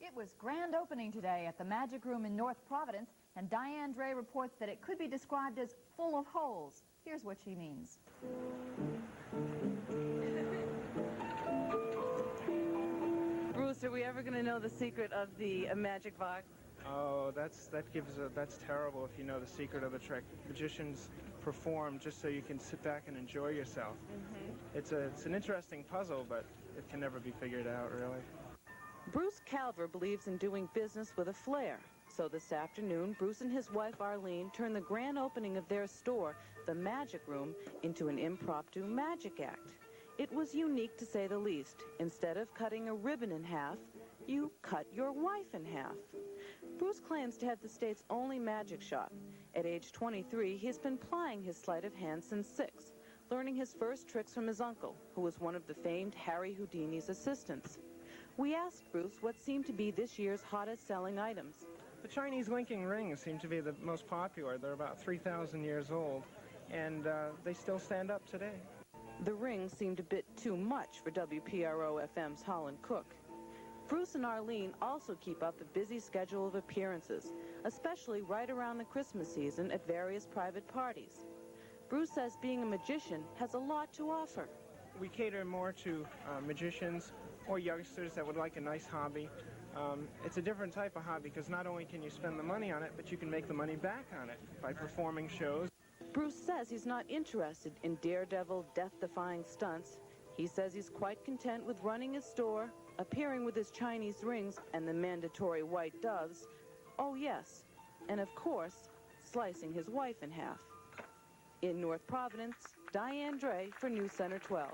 It was grand opening today at the Magic Room in North Providence, and Diane Dre reports that it could be described as full of holes. Here's what she means. Bruce, are we ever going to know the secret of the magic box? Oh, that's terrible if you know the secret of the trick. Magicians perform just so you can sit back and enjoy yourself. It's an interesting puzzle, but it can never be figured out, really. Bruce Calver believes in doing business with a flair. So this afternoon, Bruce and his wife Arlene turned the grand opening of their store, the Magic Room, into an impromptu magic act. It was unique to say the least. Instead of cutting a ribbon in half, you cut your wife in half. Bruce claims to have the state's only magic shop. At age 23, he's been plying his sleight of hand since 6, learning his first tricks from his uncle, who was one of the famed Harry Houdini's assistants. We asked Bruce what seemed to be this year's hottest-selling items. The Chinese linking rings seem to be the most popular. They're about 3,000 years old, and they still stand up today. The rings seemed a bit too much for WPRO-FM's Holland Cook. Bruce and Arlene also keep up a busy schedule of appearances, especially right around the Christmas season at various private parties. Bruce says being a magician has a lot to offer. We cater more to magicians or youngsters that would like a nice hobby. It's a different type of hobby because not only can you spend the money on it, but you can make the money back on it by performing shows. Bruce says he's not interested in daredevil, death-defying stunts. He says he's quite content with running his store, appearing with his Chinese rings and the mandatory white doves. Oh, yes, and of course, slicing his wife in half. In North Providence, Diane Dre for News Center 12.